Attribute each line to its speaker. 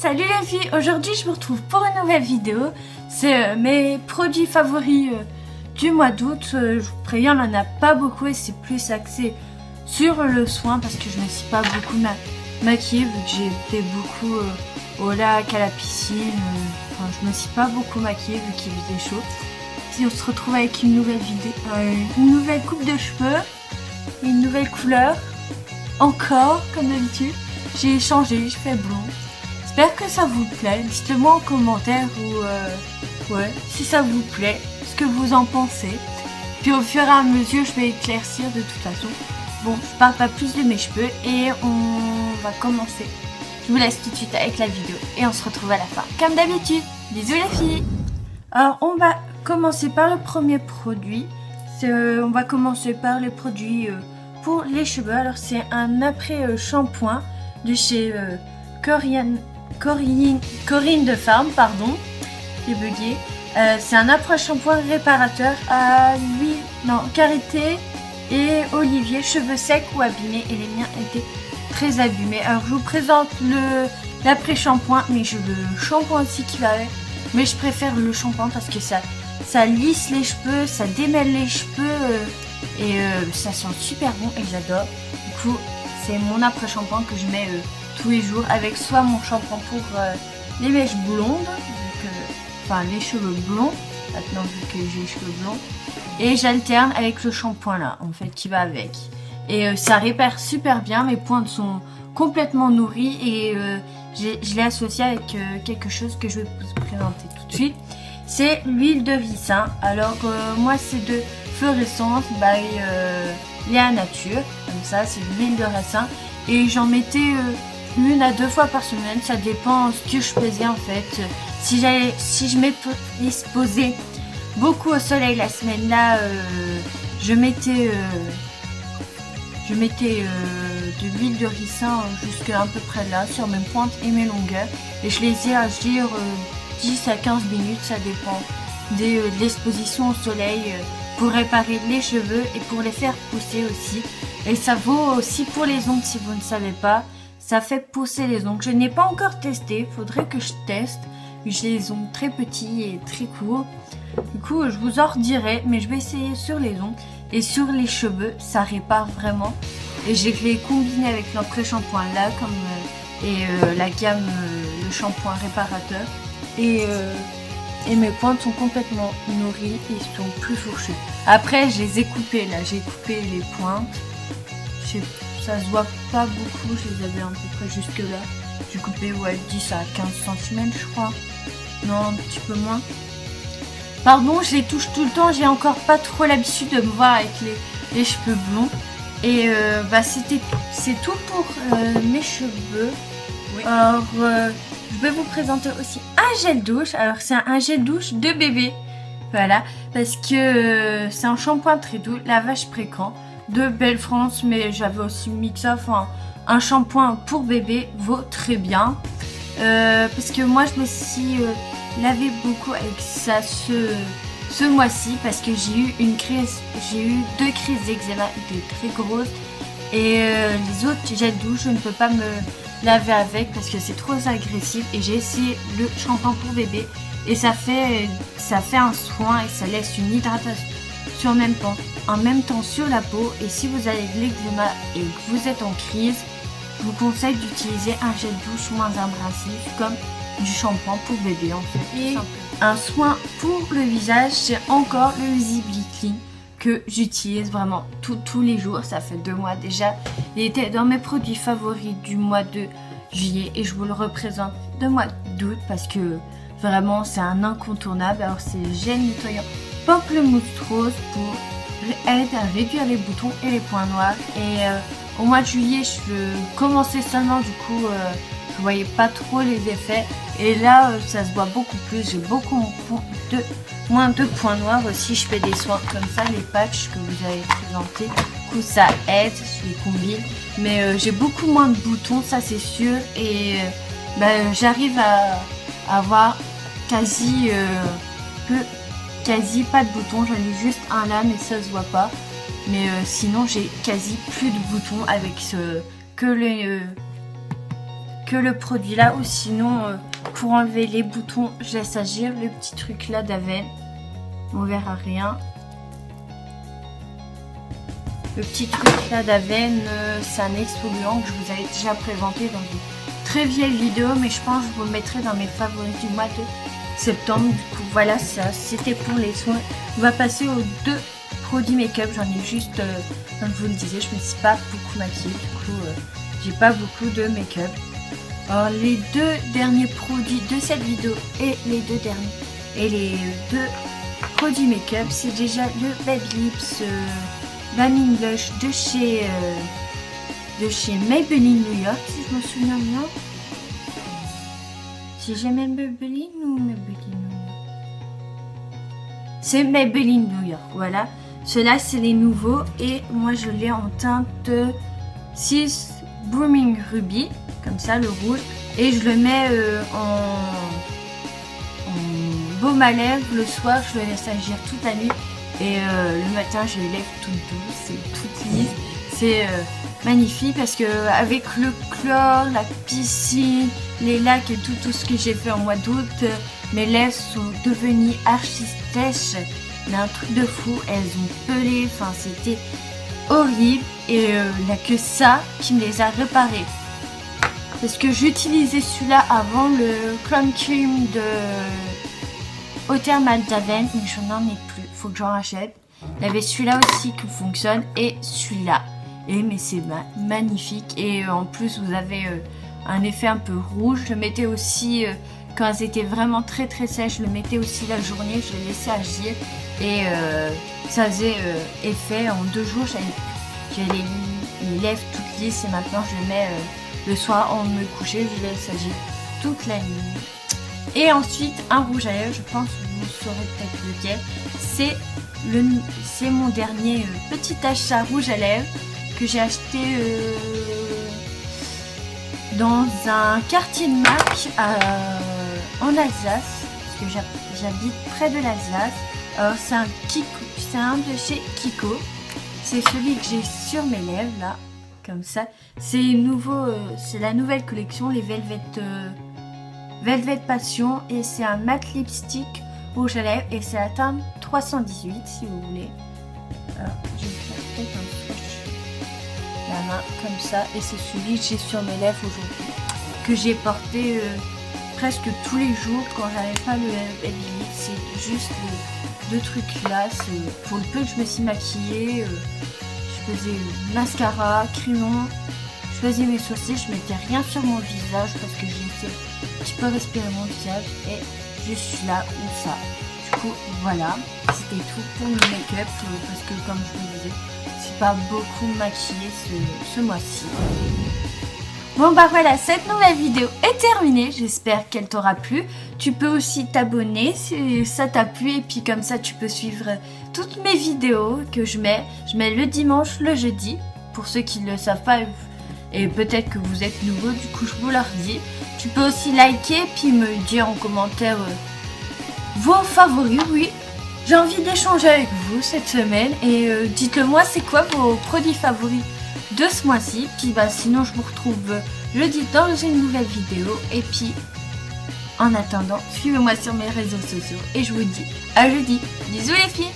Speaker 1: Salut les filles, aujourd'hui je vous retrouve pour une nouvelle vidéo. C'est mes produits favoris du mois d'août. Je vous préviens, il n'y en a pas beaucoup et c'est plus axé sur le soin parce que je me suis pas beaucoup maquillée vu que j'ai été beaucoup au lac, à la piscine. Enfin, je me suis pas beaucoup maquillée vu qu'il faisait chaud. Si on se retrouve avec une nouvelle vidéo, une nouvelle coupe de cheveux, une nouvelle couleur, encore comme d'habitude. J'ai changé, je fais blond. J'espère que ça vous plaît. Dites-le moi en commentaire ou si ça vous plaît, ce que vous en pensez. Puis au fur et à mesure, je vais éclaircir de toute façon. Bon, je parle pas plus de mes cheveux et on va commencer. Je vous laisse tout de suite avec la vidéo et on se retrouve à la fin. Comme d'habitude, bisous les filles. Alors on va commencer par le premier produit. On va commencer par les produits pour les cheveux. Alors c'est un après shampoing de chez Corinne de Farm, pardon, j'ai bugué. C'est un après-shampoing réparateur à karité et olivier, cheveux secs ou abîmés, et les miens étaient très abîmés. Alors je vous présente l'après-shampoing, mais je veux le shampoing aussi qui va avec, mais je préfère le shampoing parce que ça lisse les cheveux, ça démêle les cheveux et ça sent super bon et j'adore. Du coup c'est mon après-shampoing que je mets tous les jours avec soit mon shampoing pour les mèches blondes, enfin les cheveux blonds, maintenant vu que j'ai les cheveux blonds, et j'alterne avec le shampoing là en fait qui va avec. Et ça répare super bien, mes pointes sont complètement nourries et je l'ai associé avec quelque chose que je vais vous présenter tout de suite. C'est l'huile de ricin. Alors moi c'est de Fluorescence by Léa Nature, comme ça c'est de l'huile de ricin et j'en mettais 1 à 2 fois par semaine, ça dépend ce que je faisais en fait. Si je m'exposais beaucoup au soleil la semaine là, je mettais de l'huile de ricin jusqu'à à peu près là sur mes pointes et mes longueurs et je les ai agir 10 à 15 minutes, ça dépend de l'exposition au soleil pour réparer les cheveux et pour les faire pousser aussi. Et ça vaut aussi pour les ongles si vous ne savez pas. Ça fait pousser les ongles. Je n'ai pas encore testé, faudrait que je teste. J'ai les ongles très petits et très courts. Du coup, je vous en redirai, mais je vais essayer sur les ongles. Et sur les cheveux, ça répare vraiment. Et je l'ai combiné avec l'après-shampoing là, et la gamme, le shampoing réparateur. Et mes pointes sont complètement nourries et sont plus fourchues. Après, je les ai coupées là. J'ai coupé les pointes. Ça se voit pas beaucoup, je les avais à peu près jusque là. J'ai coupé 10 à 15 cm je crois. Non, un petit peu moins. Pardon, je les touche tout le temps, j'ai encore pas trop l'habitude de me voir avec les cheveux blonds. Et c'est tout pour mes cheveux. Oui. Alors, je vais vous présenter aussi un gel douche. Alors, c'est un gel douche de bébé. Voilà, parce que c'est un shampoing très doux, lavage fréquent de Belle France, mais j'avais aussi mis ça, enfin un shampoing pour bébé vaut très bien parce que moi je me suis lavé beaucoup avec ça ce mois-ci parce que j'ai eu 2 crises d'eczéma très grosses et les autres gels douche je ne peux pas me laver avec parce que c'est trop agressif et j'ai essayé le shampoing pour bébé et ça fait un soin et ça laisse une hydratation en même temps sur la peau. Et si vous avez de l'eczéma et que vous êtes en crise, je vous conseille d'utiliser un gel douche moins abrasif comme du shampoing pour bébé en fait. Et un soin pour le visage, c'est encore le Visibly Clean que j'utilise vraiment tous les jours. Ça fait 2 mois déjà. Il était dans mes produits favoris du mois de juillet et je vous le représente du mois d'août parce que vraiment c'est un incontournable. Alors c'est gel nettoyant pamplemousse rose pour aider à réduire les boutons et les points noirs. Et au mois de juillet, je commençais seulement, du coup, je voyais pas trop les effets. Et là, ça se voit beaucoup plus. J'ai beaucoup moins de points noirs aussi. Je fais des soins comme ça, les patchs que vous avez présentés. Du coup, ça aide, je les combine. Mais j'ai beaucoup moins de boutons, ça c'est sûr. Et j'arrive à avoir quasi pas de boutons, j'en ai juste un là mais ça se voit pas, mais sinon j'ai quasi plus de boutons avec que le produit là, ou sinon pour enlever les boutons je laisse agir le petit truc là d'Aven. On verra rien. Le petit truc là d'Aven, c'est un exfoliant que je vous avais déjà présenté dans une très vieille vidéo, mais je pense que je vous le mettrai dans mes favoris du mois de septembre. Du coup voilà, ça c'était pour les soins. On va passer aux deux produits make-up. J'en ai juste, comme je vous le disais, je me suis pas beaucoup maquillée, du coup j'ai pas beaucoup de make-up. Alors les deux derniers produits de cette vidéo et les deux produits make-up, c'est déjà le Baby Lips Vanilla Blush de chez Maybelline New York, si je me souviens bien. Si j'aime Maybelline ou Maybelline New York, c'est Maybelline New York, voilà. Ceux-là, c'est les nouveaux et moi je l'ai en teinte 6 Blooming Ruby, comme ça, le rouge. Et je le mets en baume à lèvres le soir, je le laisse agir toute la nuit. Et le matin, j'ai les lèvres toutes douces et toutes lisses. C'est magnifique parce que avec le chlore, la piscine, les lacs et tout ce que j'ai fait en mois d'août, mes lèvres sont devenues archi sèches. Mais un truc de fou, elles ont pelé, enfin c'était horrible. Et il n'y a que ça qui me les a réparées. Parce que j'utilisais celui-là avant, le Chrome Cream de Eau Thermale d'Aven, mais je n'en ai plus, faut que j'en rachète. Il y avait celui-là aussi qui fonctionne et celui-là. Mais c'est magnifique et en plus vous avez un effet un peu rouge. Je le mettais aussi quand elles étaient vraiment très sèches, je le mettais aussi la journée, je le laissais agir et ça faisait effet. En 2 jours j'avais les lèvres toutes lisses et maintenant je les mets le soir avant de me coucher, je laisse agir toute la nuit. Et ensuite un rouge à lèvres, je pense que vous saurez peut-être lequel, c'est mon dernier petit achat rouge à lèvres que j'ai acheté dans un quartier de Mac en Alsace, parce que j'habite près de l'Alsace. Alors c'est un Kiko, c'est un de chez Kiko, c'est celui que j'ai sur mes lèvres là, comme ça. C'est nouveau, c'est la nouvelle collection, les Velvet Passion, et c'est un matte lipstick rouge à lèvres et c'est la teinte 318 si vous voulez. Alors je vais faire peut-être un swatch la main comme ça, et c'est celui que j'ai sur mes lèvres aujourd'hui, que j'ai porté presque tous les jours quand j'avais pas le Baby Lips. C'est juste les 2 trucs là, c'est pour le peu que je me suis maquillée, je faisais mascara, crayon, je faisais mes sourcils, je mettais rien sur mon visage parce que j'ai fait un petit peu respirer mon visage et je suis là ou ça. Du coup voilà, c'était tout pour le make-up parce que comme je vous disais, c'est pas beaucoup maquillé ce mois-ci. Bon bah voilà, cette nouvelle vidéo est terminée, j'espère qu'elle t'aura plu. Tu peux aussi t'abonner si ça t'a plu et puis comme ça tu peux suivre toutes mes vidéos que je mets. Je mets le dimanche, le jeudi, pour ceux qui ne le savent pas et peut-être que vous êtes nouveau, du coup je vous leur dis. Tu peux aussi liker puis me dire en commentaire vos favoris, oui. J'ai envie d'échanger avec vous cette semaine et dites-le moi, c'est quoi vos produits favoris de ce mois-ci. Puis bah sinon je vous retrouve jeudi dans une nouvelle vidéo et puis en attendant suivez-moi sur mes réseaux sociaux et je vous dis à jeudi. Bisous les filles.